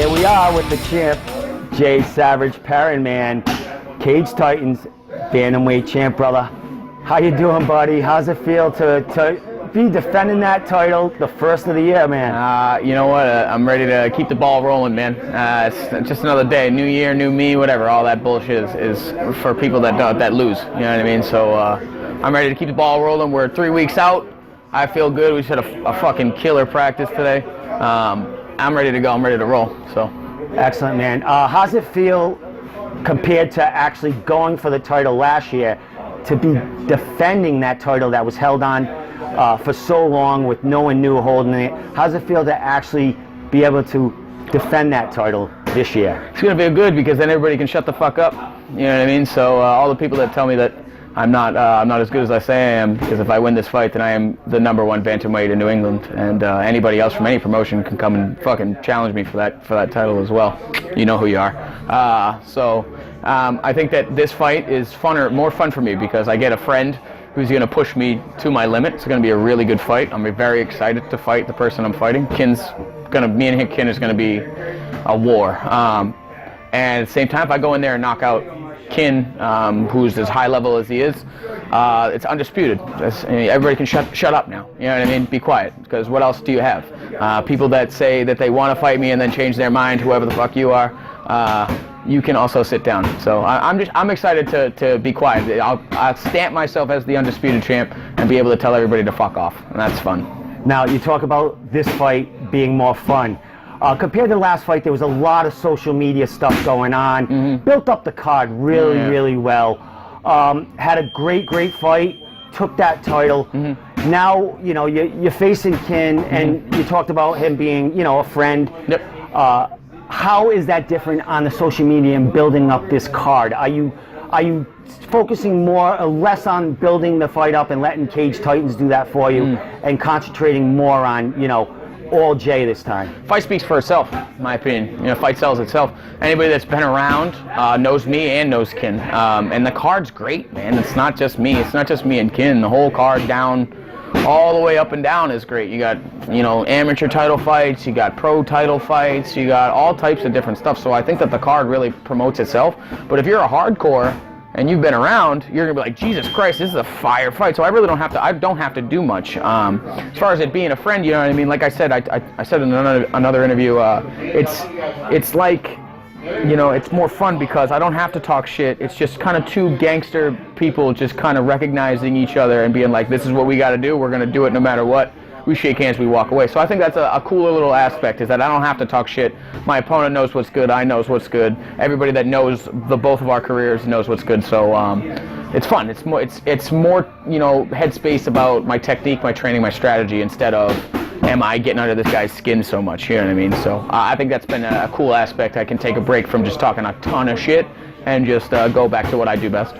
Here we are with the champ, Jay Savage Perrin, man. Cage Titans Bantamweight champ, brother. How you doing, buddy? How's it feel to be defending that title the first of the year, man? You know what? I'm ready to keep the ball rolling, man. It's just another day, new year, new me, whatever. All that bullshit is for people that lose. You know what I mean? So I'm ready to keep the ball rolling. We're 3 weeks out. I feel good. We just had a fucking killer practice today. I'm ready to go. I'm ready to roll. So excellent, man. How's it feel compared to actually going for the title last year to be defending that title that was held on for so long with no one new holding it? How's it feel to actually be able to defend that title this year? It's going to be good because then everybody can shut the fuck up. You know what I mean? So all the people that tell me that I'm not as good as I say I am, because if I win this fight, then I am the #1 bantamweight in New England, and anybody else from any promotion can come and fucking challenge me for that title as well. You know who you are. I think that this fight is more fun for me because I get a friend who's going to push me to my limit. It's going to be a really good fight. I'm very excited to fight the person I'm fighting. Me and Kin is going to be a war. And at the same time, if I go in there and knock out Kin, who's as high level as he is, it's undisputed. Everybody can shut up now. You know what I mean? Be quiet, because what else do you have? People that say that they want to fight me and then change their mind, whoever the fuck you are, you can also sit down. So I'm excited to be quiet. I'll stamp myself as the undisputed champ and be able to tell everybody to fuck off, and that's fun. Now, you talk about this fight being more fun. Compared to the last fight, there was a lot of social media stuff going on. Mm-hmm. Built up the card really well. Had a great fight. Took that title. Mm-hmm. Now, you know, you're facing Kin, and you talked about him being, you know, a friend. Yep. How is that different on the social media and building up this card? Are you focusing more or less on building the fight up and letting Cage Titans do that for you, and concentrating more on, you know, all Jay this time? Fight speaks for itself, in my opinion. You know, fight sells itself. Anybody that's been around knows me and knows Kin. And the card's great, man. It's not just me. It's not just me and Kin. The whole card down, all the way up and down is great. You got, you know, amateur title fights, you got pro title fights, you got all types of different stuff. So I think that the card really promotes itself. But if you're a hardcore and you've been around, you're gonna be like, Jesus Christ, this is a fire fight. So I really don't have to do much. As far as it being a friend, you know what I mean? Like I said, I said in another interview, it's like, you know, it's more fun because I don't have to talk shit. It's just kind of two gangster people just kind of recognizing each other and being like, this is what we got to do. We're gonna do it no matter what. We shake hands, we walk away. So I think that's a cooler little aspect, is that I don't have to talk shit. My opponent knows what's good, I knows what's good. Everybody that knows both of our careers knows what's good. So it's fun. It's more, you know, headspace about my technique, my training, my strategy, instead of am I getting under this guy's skin so much, you know what I mean? So I think that's been a cool aspect. I can take a break from just talking a ton of shit and just go back to what I do best.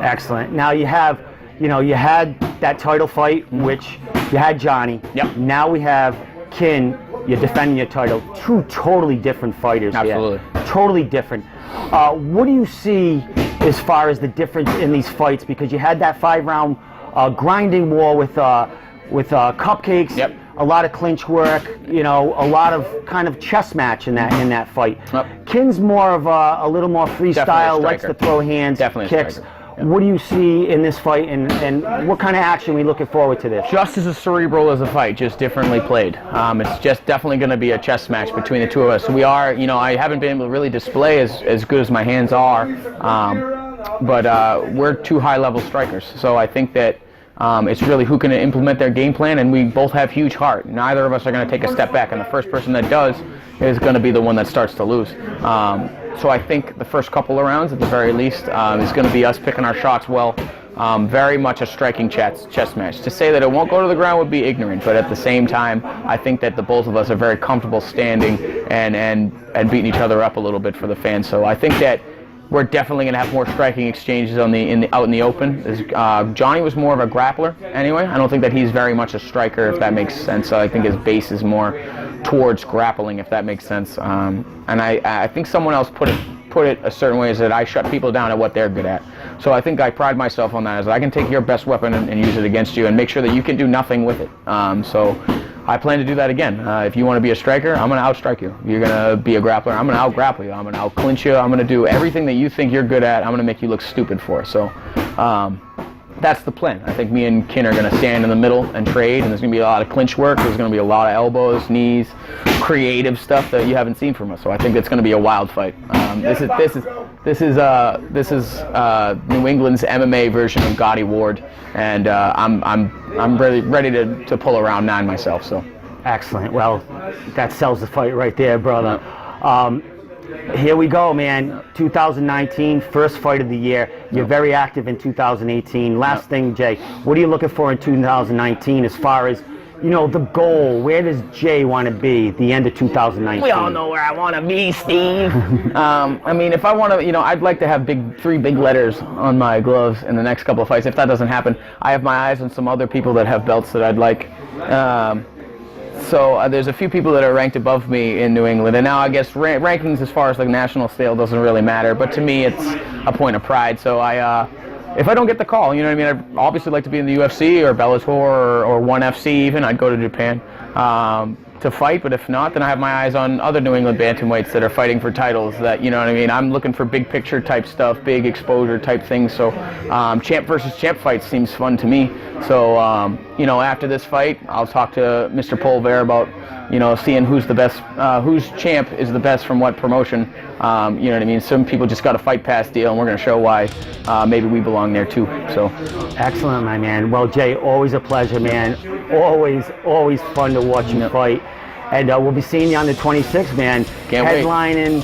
Excellent. Now you have, you know, you had that title fight, which you had Johnny. Yep. Now we have Kin. You're defending your title. Two totally different fighters. Absolutely. Here. Totally different. What do you see as far as the difference in these fights? Because you had that 5-round grinding war with cupcakes. Yep. A lot of clinch work. You know, a lot of kind of chess match in that fight. Yep. Kin's more of a little more freestyle. Likes to throw hands, kicks. What do you see in this fight, and what kind of action are we looking forward to this? Just as cerebral as a fight, just differently played. It's just definitely going to be a chess match between the two of us. We are, you know, I haven't been able to really display as good as my hands are, but we're two high-level strikers. So I think that it's really who can implement their game plan, and we both have huge heart. Neither of us are going to take a step back, and the first person that does is going to be the one that starts to lose. So I think the first couple of rounds, at the very least, is going to be us picking our shots well. Very much a striking chess match. To say that it won't go to the ground would be ignorant, but at the same time, I think that the both of us are very comfortable standing and beating each other up a little bit for the fans. So I think that we're definitely going to have more striking exchanges out in the open. Johnny was more of a grappler anyway. I don't think that he's very much a striker, if that makes sense. So I think his base is more towards grappling, if that makes sense. And I think someone else put it a certain way, is that I shut people down at what they're good at. So I think I pride myself on that, is that I can take your best weapon and use it against you and make sure that you can do nothing with it. So I plan to do that again. If you want to be a striker, I'm going to outstrike you. You're going to be a grappler, I'm going to out-grapple you. I'm going to out-clinch you. I'm going to do everything that you think you're good at. I'm going to make you look stupid for. So that's the plan. I think me and Kin are going to stand in the middle and trade, and there's going to be a lot of clinch work. There's going to be a lot of elbows, knees, creative stuff that you haven't seen from us. So I think it's going to be a wild fight. This is New England's MMA version of Gotti Ward, and I'm really ready to pull around 9 myself. So excellent. Well, that sells the fight right there, brother. Here we go, man. 2019, first fight of the year. You're very active in 2018. Last thing, Jay, what are you looking for in 2019 as far as, you know, the goal? Where does Jay want to be at the end of 2019? We all know where I want to be, Steve. I mean, if I want to, you know, I'd like to have 3 big letters on my gloves in the next couple of fights. If that doesn't happen, I have my eyes on some other people that have belts that I'd like. So there's a few people that are ranked above me in New England, and now I guess rankings as far as like national scale doesn't really matter, but to me it's a point of pride. So if I don't get the call, you know what I mean, I'd obviously like to be in the UFC or Bellator or ONE FC even. I'd go to Japan to fight, but if not, then I have my eyes on other New England bantamweights that are fighting for titles that, you know what I mean, I'm looking for big picture type stuff, big exposure type things. So champ versus champ fight seems fun to me. So you know, after this fight, I'll talk to Mr. Polver about, you know, seeing who's the best, whose champ is the best from what promotion. You know what I mean? Some people just got a fight pass deal, and we're going to show why maybe we belong there too. So excellent, my man. Well, Jay, always a pleasure, man. Always fun to watch you fight. And we'll be seeing you on the 26th, man. Can't wait. Headlining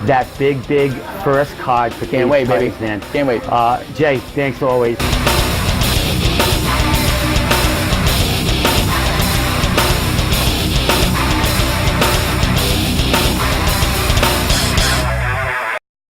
that big first card for Can't wait, baby. man. Can't wait. Jay, thanks always.